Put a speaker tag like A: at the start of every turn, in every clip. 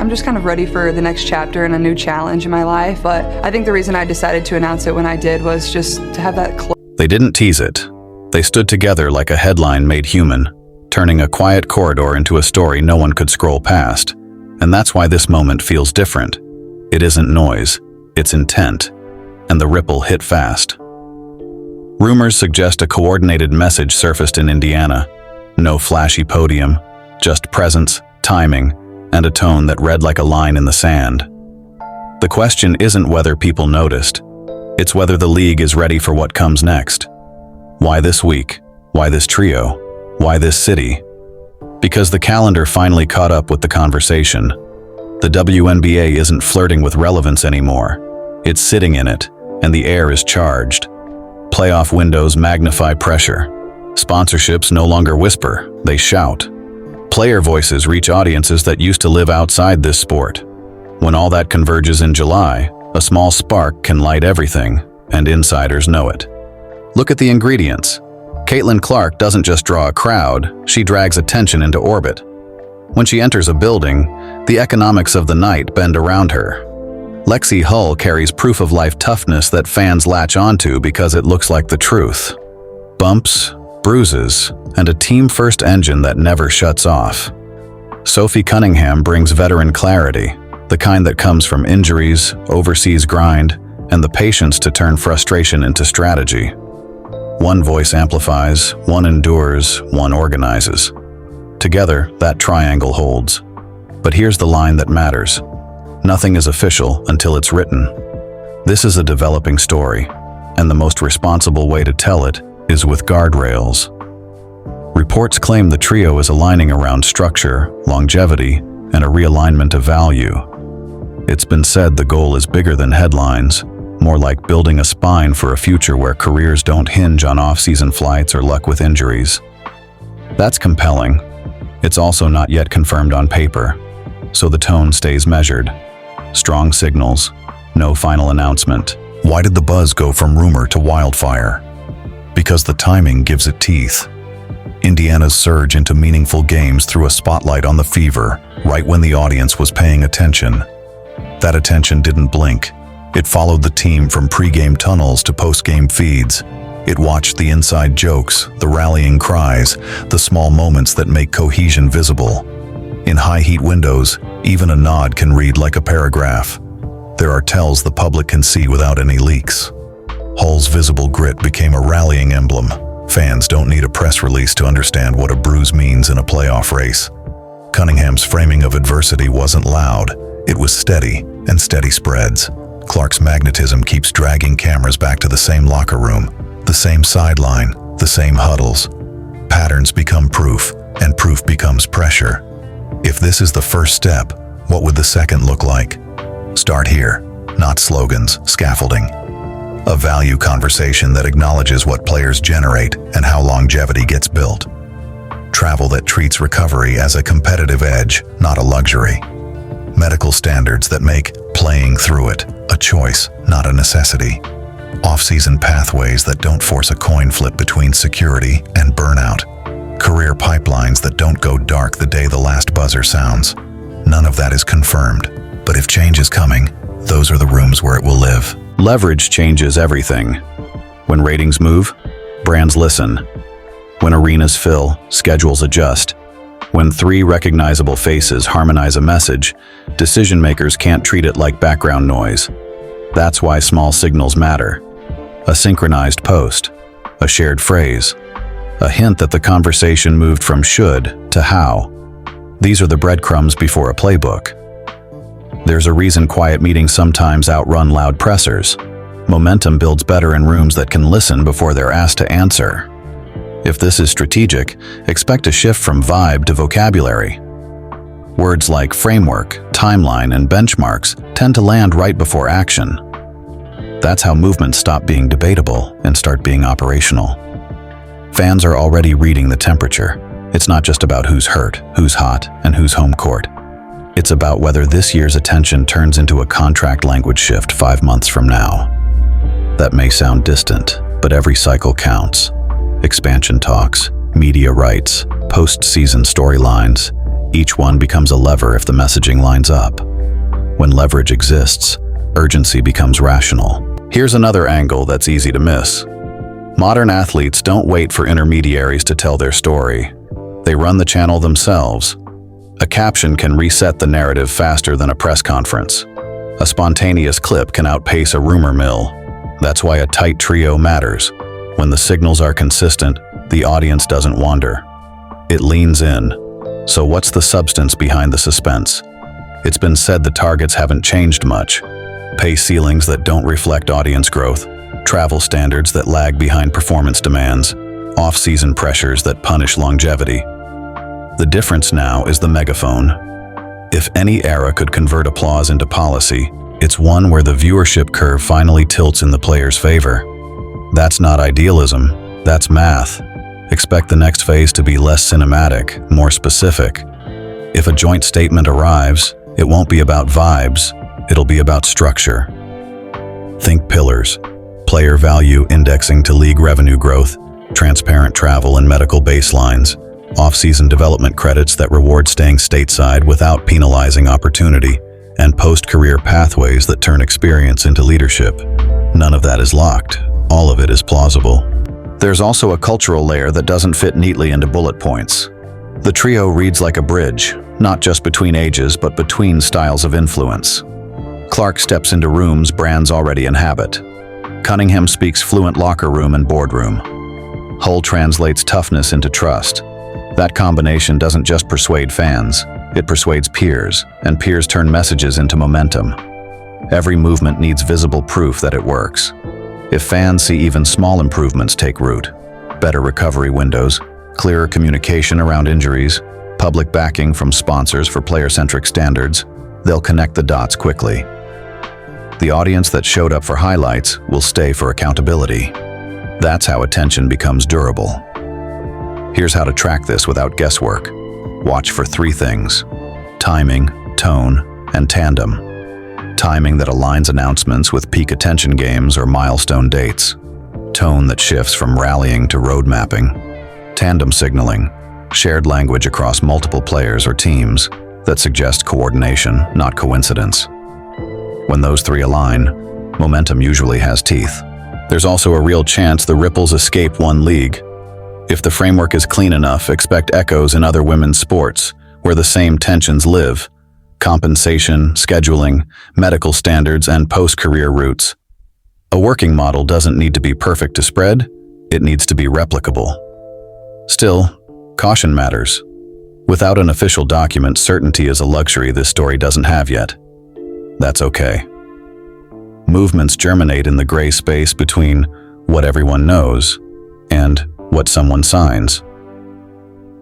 A: I'm just kind of ready for the next chapter and a new challenge in my life. But I think the reason I decided to announce it when I did was just to have that
B: They didn't tease it. They stood together like a headline made human, turning a quiet corridor into a story no one could scroll past. And that's why this moment feels different. It isn't noise, it's intent. And the ripple hit fast. Rumors suggest a coordinated message surfaced in Indiana. No flashy podium, just presence, timing, and a tone that read like a line in the sand. The question isn't whether people noticed. It's whether the league is ready for what comes next. Why this week? Why this trio? Why this city? Because the calendar finally caught up with the conversation. The WNBA isn't flirting with relevance anymore. It's sitting in it, and the air is charged. Playoff windows magnify pressure. Sponsorships no longer whisper, they shout. Player voices reach audiences that used to live outside this sport. When all that converges in July, a small spark can light everything, and insiders know it. Look at the ingredients. Caitlin Clark doesn't just draw a crowd, she drags attention into orbit. When she enters a building, the economics of the night bend around her. Lexi Hull carries proof-of-life toughness that fans latch onto because it looks like the truth. Bumps, bruises, and a team-first engine that never shuts off. Sophie Cunningham brings veteran clarity, the kind that comes from injuries, overseas grind, and the patience to turn frustration into strategy. One voice amplifies, one endures, one organizes. Together, that triangle holds. But here's the line that matters. Nothing is official until it's written. This is a developing story, and the most responsible way to tell it is with guardrails. Reports claim the trio is aligning around structure, longevity, and a realignment of value. It's been said the goal is bigger than headlines, more like building a spine for a future where careers don't hinge on off-season flights or luck with injuries. That's compelling. It's also not yet confirmed on paper, so the tone stays measured. Strong signals, no final announcement.
C: Why did the buzz go from rumor to wildfire? Because the timing gives it teeth. Indiana's surge into meaningful games threw a spotlight on the fever, right when the audience was paying attention. That attention didn't blink. It followed the team from pre-game tunnels to post-game feeds. It watched the inside jokes, the rallying cries, the small moments that make cohesion visible. In high-heat windows, even a nod can read like a paragraph. There are tells the public can see without any leaks. Hull's visible grit became a rallying emblem. Fans don't need a press release to understand what a bruise means in a playoff race. Cunningham's framing of adversity wasn't loud. It was steady, and steady spreads. Clark's magnetism keeps dragging cameras back to the same locker room, the same sideline, the same huddles. Patterns become proof, and proof becomes pressure. If this is the first step, what would the second look like? Start here, not slogans, scaffolding. A value conversation that acknowledges what players generate and how longevity gets built. Travel that treats recovery as a competitive edge, not a luxury. Medical standards that make playing through it a choice, not a necessity. Off-season pathways that don't force a coin flip between security and burnout. Career pipelines that don't go dark the day the last buzzer sounds. None of that is confirmed, but if change is coming, those are the rooms where it will live.
B: Leverage changes everything. When ratings move, brands listen. When arenas fill, schedules adjust. When three recognizable faces harmonize a message, decision makers can't treat it like background noise. That's why small signals matter. A synchronized post, a shared phrase, a hint that the conversation moved from should to how. These are the breadcrumbs before a playbook. There's a reason quiet meetings sometimes outrun loud pressers. Momentum builds better in rooms that can listen before they're asked to answer. If this is strategic, expect a shift from vibe to vocabulary. Words like framework, timeline, and benchmarks tend to land right before action. That's how movements stop being debatable and start being operational. Fans are already reading the temperature. It's not just about who's hurt, who's hot, and who's home court. It's about whether this year's attention turns into a contract language shift 5 months from now. That may sound distant, but every cycle counts. Expansion talks, media rights, post-season storylines. Each one becomes a lever if the messaging lines up. When leverage exists, urgency becomes rational. Here's another angle that's easy to miss. Modern athletes don't wait for intermediaries to tell their story. They run the channel themselves. A caption can reset the narrative faster than a press conference. A spontaneous clip can outpace a rumor mill. That's why a tight trio matters. When the signals are consistent, the audience doesn't wander. It leans in. So what's the substance behind the suspense? It's been said the targets haven't changed much. Pay ceilings that don't reflect audience growth, travel standards that lag behind performance demands, off-season pressures that punish longevity. The difference now is the megaphone. If any era could convert applause into policy, it's one where the viewership curve finally tilts in the player's favor. That's not idealism, that's math. Expect the next phase to be less cinematic, more specific. If a joint statement arrives, it won't be about vibes, it'll be about structure. Think pillars: player value indexing to league revenue growth, transparent travel and medical baselines, off-season development credits that reward staying stateside without penalizing opportunity, and post-career pathways that turn experience into leadership. None of that is locked. All of it is plausible. There's also a cultural layer that doesn't fit neatly into bullet points. The trio reads like a bridge, not just between ages, but between styles of influence. Clark steps into rooms brands already inhabit. Cunningham speaks fluent locker room and boardroom. Hull translates toughness into trust. That combination doesn't just persuade fans, it persuades peers, and peers turn messages into momentum. Every movement needs visible proof that it works. If fans see even small improvements take root, better recovery windows, clearer communication around injuries, public backing from sponsors for player-centric standards, they'll connect the dots quickly. The audience that showed up for highlights will stay for accountability. That's how attention becomes durable. Here's how to track this without guesswork. Watch for 3 things: timing, tone, and tandem. Timing that aligns announcements with peak attention games or milestone dates. Tone that shifts from rallying to road mapping. Tandem signaling, shared language across multiple players or teams that suggest coordination, not coincidence. When those 3 align, momentum usually has teeth. There's also a real chance the ripples escape one league. If the framework is clean enough, expect echoes in other women's sports, where the same tensions live. Compensation, scheduling, medical standards, and post-career routes. A working model doesn't need to be perfect to spread, it needs to be replicable. Still, caution matters. Without an official document, certainty is a luxury this story doesn't have yet. That's okay. Movements germinate in the gray space between what everyone knows and what someone signs.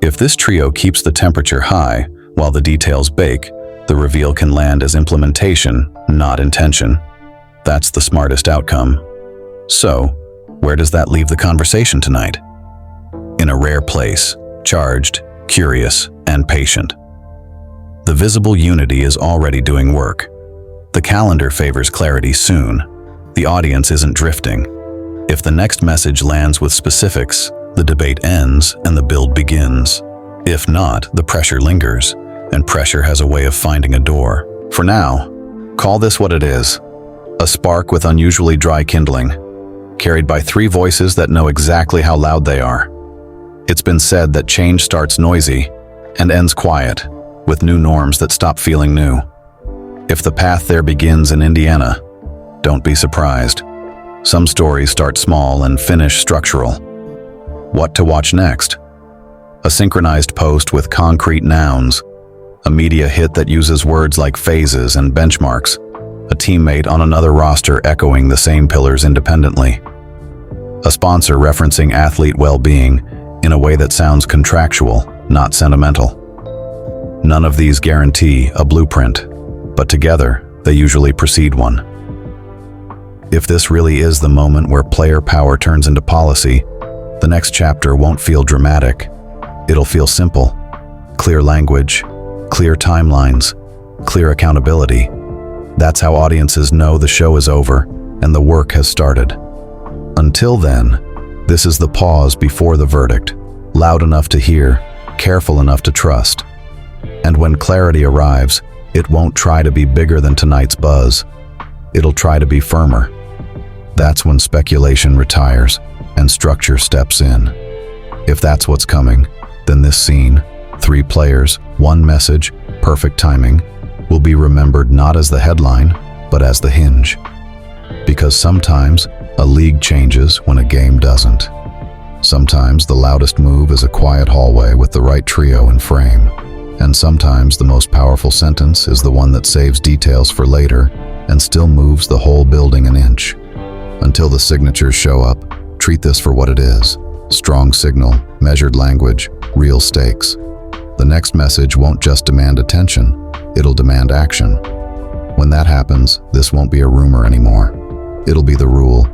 B: If this trio keeps the temperature high while the details bake, the reveal can land as implementation, not intention. That's the smartest outcome. So, where does that leave the conversation tonight? In a rare place, charged, curious, and patient. The visible unity is already doing work. The calendar favors clarity soon. The audience isn't drifting. If the next message lands with specifics, the debate ends and the build begins. If not, the pressure lingers, and pressure has a way of finding a door. For now, call this what it is: a spark with unusually dry kindling, carried by 3 voices that know exactly how loud they are. It's been said that change starts noisy and ends quiet, with new norms that stop feeling new. If the path there begins in Indiana, don't be surprised. Some stories start small and finish structural. What to watch next? A synchronized post with concrete nouns, a media hit that uses words like phases and benchmarks, a teammate on another roster echoing the same pillars independently, a sponsor referencing athlete well-being in a way that sounds contractual, not sentimental. None of these guarantee a blueprint, but together they usually precede one. If this really is the moment where player power turns into policy, the next chapter won't feel dramatic. It'll feel simple. Clear language, clear timelines, clear accountability. That's how audiences know the show is over and the work has started. Until then, this is the pause before the verdict, loud enough to hear, careful enough to trust. And when clarity arrives, it won't try to be bigger than tonight's buzz. It'll try to be firmer. That's when speculation retires and structure steps in. If that's what's coming, then this scene, 3 players, 1 message, perfect timing, will be remembered not as the headline, but as the hinge. Because sometimes a league changes when a game doesn't. Sometimes the loudest move is a quiet hallway with the right trio in frame. And sometimes the most powerful sentence is the one that saves details for later and still moves the whole building an inch. Until the signatures show up, treat this for what it is. Strong signal, measured language, real stakes. The next message won't just demand attention, it'll demand action. When that happens, this won't be a rumor anymore. It'll be the rule.